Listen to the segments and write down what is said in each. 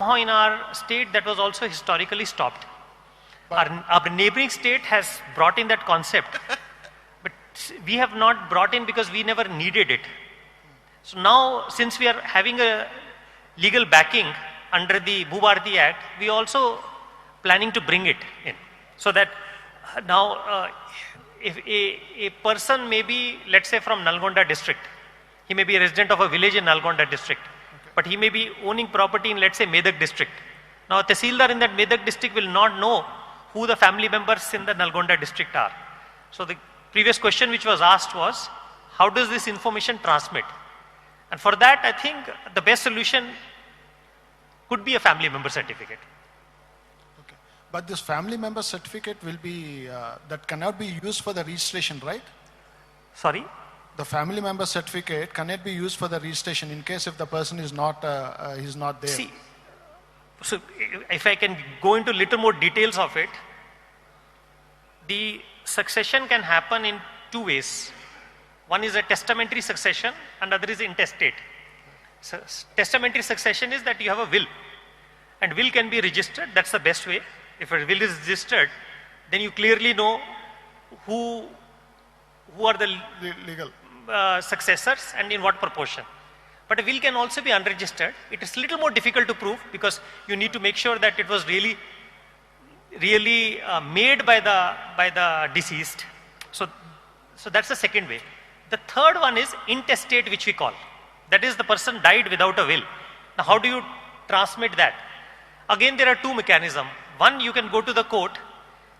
Somehow in our state that was also historically stopped. Our neighboring state has brought in that concept, but we have not brought in because we never needed it. So now, since we are having a legal backing under the Bharti Act, we also planning to bring it in. So that now, if a person may be, let's say from Nalgonda district, he may be a resident of a village in Nalgonda district, but he may be owning property in, let's say, Medak district. Now, Tehsildar in that Medak district will not know who the family members in the Nalgonda district are. So the previous question which was asked was, how does this information transmit? And for that, I think the best solution could be a family member certificate. Okay. But this family member certificate will be, that cannot be used for the registration, right? Sorry? The family member certificate cannot be used for the registration in case if the person is not there. See, so if I can go into little more details of it, the succession can happen in two ways. One is a testamentary succession and other is intestate. So, testamentary succession is that you have a will, and will can be registered. That's the best way. If a will is registered, then you clearly know who are the legal successors and in what proportion. But a will can also be unregistered. It is a little more difficult to prove because you need to make sure that it was really made by the deceased. So that's the second way. The third one is intestate, which we call. That is, the person died without a will. Now, how do you transmit that? Again, there are two mechanisms. One, you can go to the court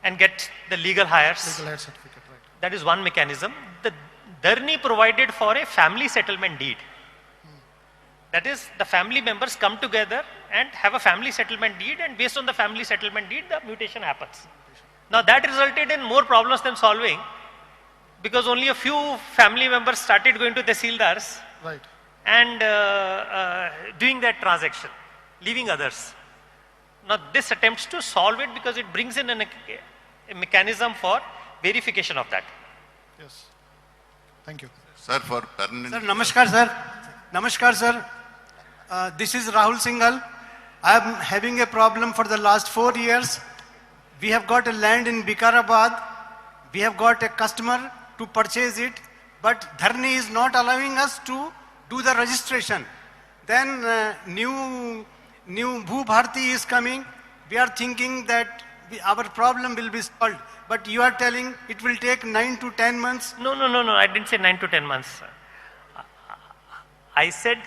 and get the legal heirs. Legal heir certificate, right. That is one mechanism. The Dharni provided for a family settlement deed. That is, the family members come together and have a family settlement deed, and based on the family settlement deed, the mutation happens. Now, that resulted in more problems than solving, because only a few family members started going to Tehsildars, right, and doing that transaction, leaving others. Now, this attempts to solve it because it brings in a mechanism for verification of that. Yes. Thank you. Sir, for permanent... Sir, namaskar, sir. Namaskar, sir. This is Rahul Singhal. I am having a problem for the last 4 years. We have got a land in Vikarabad. We have got a customer to purchase it, but Dharni is not allowing us to do the registration. Then new Bharti is coming. We are thinking that our problem will be solved, but you are telling it will take 9 to 10 months. No. I didn't say 9 to 10 months. I said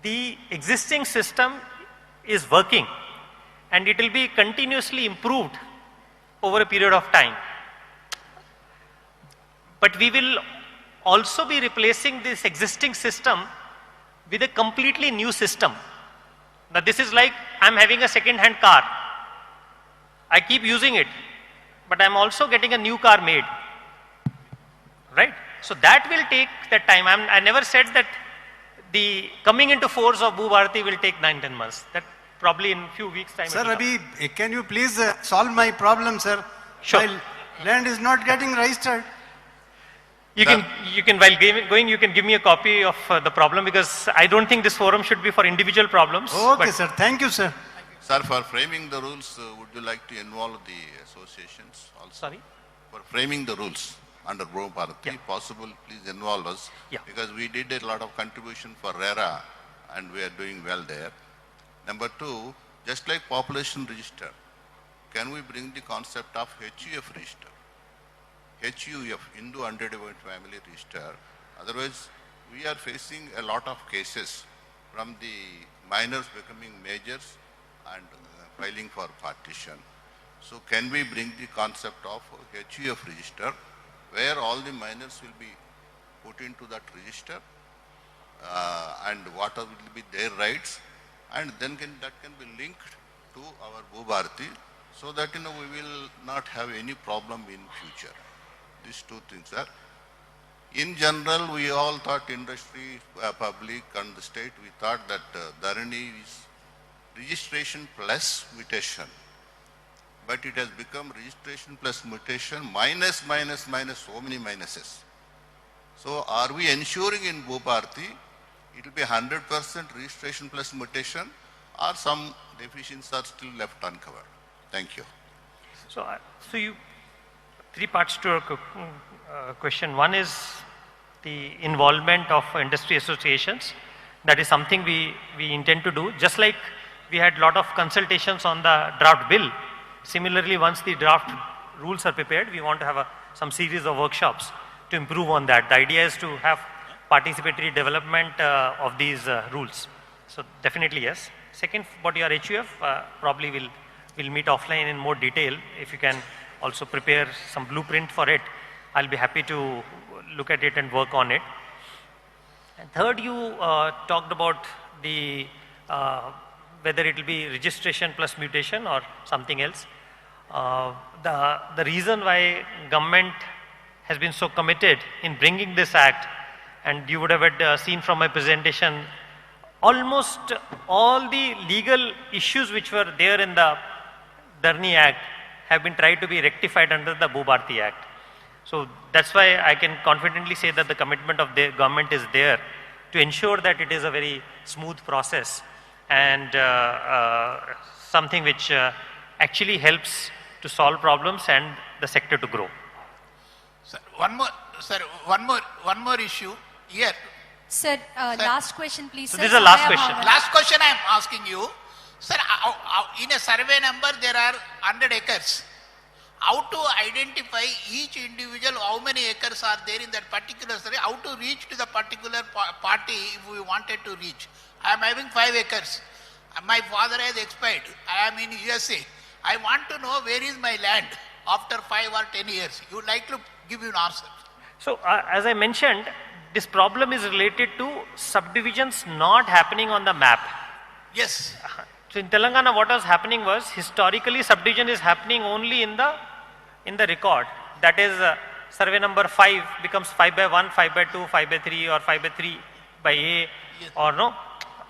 the existing system is working and it will be continuously improved over a period of time. But we will also be replacing this existing system with a completely new system. Now, this is like I'm having a second-hand car. I keep using it, but I'm also getting a new car made. Right? So that will take that time. I never said that the coming into force of Bharti will take 9-10 months. That probably in few weeks time. Sir, Abhi, can you please solve my problem, sir? Sure. My land is not getting registered. You can while going, you can give me a copy of the problem, because I don't think this forum should be for individual problems. Okay, sir. Thank you, sir. Sir, for framing the rules, would you like to involve the associations also? Sorry? For framing the rules under Bharti, Yeah. possible, please involve us. Yeah. Because we did a lot of contribution for RERA and we are doing well there. Number two, just like population register, can we bring the concept of HUF register? HUF, Hindu Undivided Family Register. Otherwise, we are facing a lot of cases from the minors becoming majors and filing for partition. So can we bring the concept of HUF register, where all the minors will be put into that register and what will be their rights, and then that can be linked to our Bharti, so that we will not have any problem in future. These two things are. In general, we all thought, industry, public and the state, we thought that Dharani is registration plus mutation. But it has become registration plus mutation minus, so many minuses. So are we ensuring in Bharti it will be 100% registration plus mutation, or some deficiencies are still left uncovered? Thank you. So, three parts to your question. One is the involvement of industry associations. That is something we intend to do. Just like we had lot of consultations on the draft bill. Similarly, once the draft rules are prepared, we want to have some series of workshops to improve on that. The idea is to have participatory development of these rules. So definitely yes. Second, about your HUF, probably we'll meet offline in more detail. If you can also prepare some blueprint for it, I'll be happy to look at it and work on it. And third, you talked about the whether it will be registration plus mutation or something else. The reason why government has been so committed in bringing this act, and you would have seen from my presentation, almost all the legal issues which were there in the Dharni Act have been tried to be rectified under the Bharti Act. So that's why I can confidently say that the commitment of the government is there to ensure that it is a very smooth process and something which actually helps to solve problems and the sector to grow. Sir, one more issue here. Sir, last question, please. So sir. this is the last Samaya question. Bhavan. Last question I am asking you. Sir, in a survey number there are 100 acres. How to identify each individual, how many acres are there in that particular survey, how to reach to the particular party if we wanted to reach. I am having 5 acres. My father has expired. I am in USA. I want to know where is my land after 5 or 10 years. You would like to give you an answer. So as I mentioned, this problem is related to subdivisions not happening on the map. Yes. So in Telangana, what was happening was, historically subdivision is happening only in the record. That is survey number 5 becomes 5 by 1, 5 by 2, 5 by 3 or 5 by 3 by A, Yes. or no?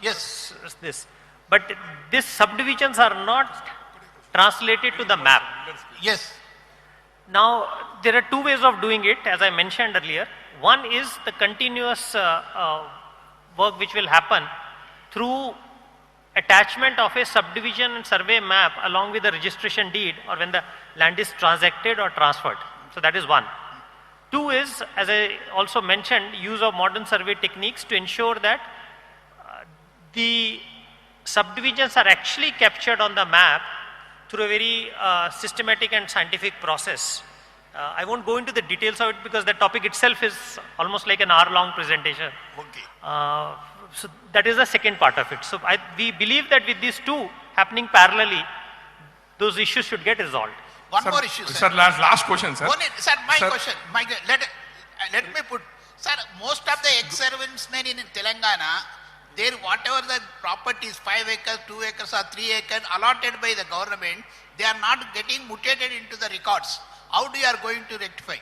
Yes. This. But these subdivisions are not translated to the map. Yes. Now, there are 2 ways of doing it, as I mentioned earlier. One is the continuous work which will happen through attachment of a subdivision and survey map along with the registration deed, or when the land is transacted or transferred. So that is one. 2 is, as I also mentioned, use of modern survey techniques to ensure that the subdivisions are actually captured on the map through a very systematic and scientific process. I won't go into the details of it because the topic itself is almost like an hour-long presentation. Okay. So that is the second part of it. So we believe that with these 2 happening parallelly, those issues should get resolved. One Sir, more issue, sir. Sir, last question, sir. Sir, my Sir. question. Let me put. Sir, most of the ex-servicemen in Telangana, there whatever the properties, 5 acres, 2 acres or 3 acres allotted by the government, they are not getting mutated into the records. How do you are going to rectify?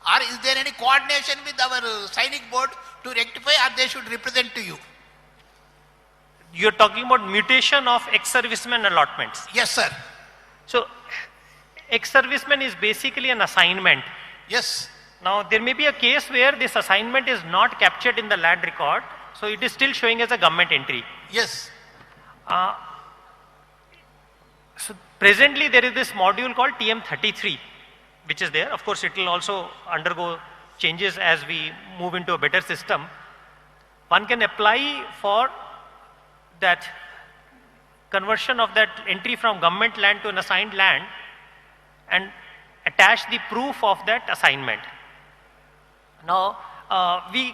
Or is there any coordination with our Sainik board to rectify, or they should represent to you? You are talking about mutation of ex-servicemen allotments. Yes, sir. So ex-servicemen is basically an assignment. Yes. Now there may be a case where this assignment is not captured in the land record, so it is still showing as a government entry. Yes. So presently there is this module called TM33, which is there. Of course, it will also undergo changes as we move into a better system. One can apply for that conversion of that entry from government land to an assigned land and attach the proof of that assignment. Now, we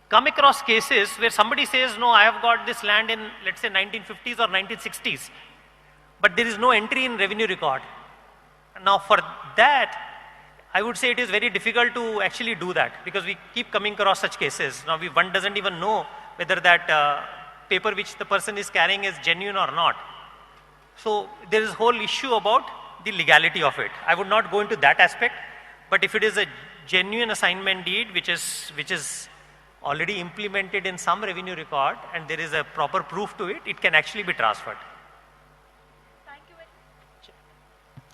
come across cases where somebody says, no, I have got this land in, let's say, 1950s or 1960s, but there is no entry in revenue record. Now, for that, I would say it is very difficult to actually do that, because we keep coming across such cases. Now, one doesn't even know whether that paper which the person is carrying is genuine or not. So, there is a whole issue about the legality of it. I would not go into that aspect, but if it is a genuine assignment deed which is already implemented in some revenue record and there is a proper proof to it, it can actually be transferred.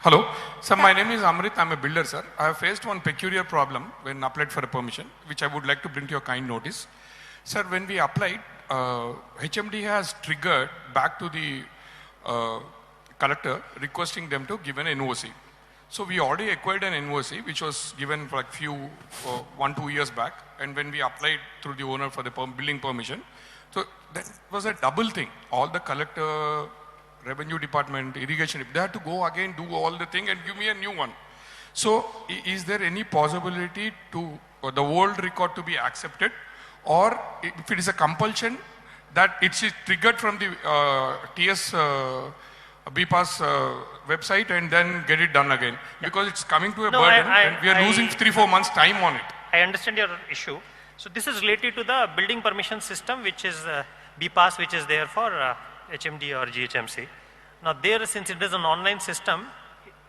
Hello. Sir, my name is Amrit. I'm a builder, sir. I have faced one peculiar problem when applied for a permission, which I would like to bring to your kind notice. Sir, when we applied, HMD has triggered back to the collector requesting them to give an NOC. So we already acquired an NOC which was given for like 1-2 years back, and when we applied through the owner for the building permission, so that was a double thing. All the collector, revenue department, irrigation, they had to go again, do all the thing and give me a new one. So is there any possibility to the old record to be accepted, or if it is a compulsion that it's triggered from the TS BPAS website and then get it done again? Because it's coming to a No, burden and we are losing 3-4 months time on it. I understand your issue. So this is related to the building permission system, which is BPAS, which is there for HMD or GHMC. Now there, since it is an online system,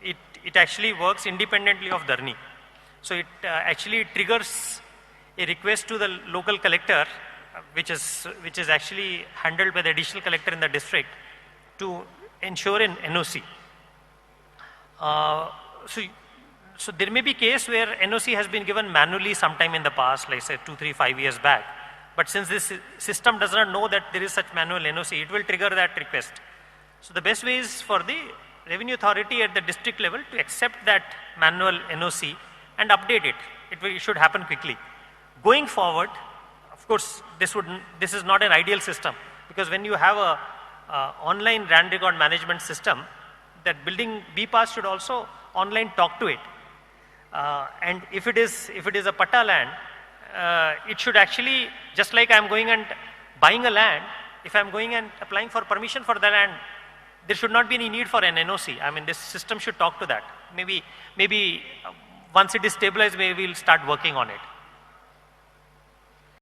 it actually works independently of Dharni. So it actually triggers a request to the local collector, which is actually handled by the additional collector in the district, to ensure an NOC. So there may be case where NOC has been given manually sometime in the past, like say 2, 3, 5 years back. But since this system does not know that there is such manual NOC, it will trigger that request. So the best way is for the revenue authority at the district level to accept that manual NOC and update it. It should happen quickly. Going forward, of course, this is not an ideal system, because when you have a online land record management system, that building BPAS should also online talk to it. And if it is a patta land, it should actually, just like I'm going and buying a land, if I'm going and applying for permission for the land, there should not be any need for an NOC. I mean, this system should talk to that. Maybe once it is stabilized, maybe we'll start working on it.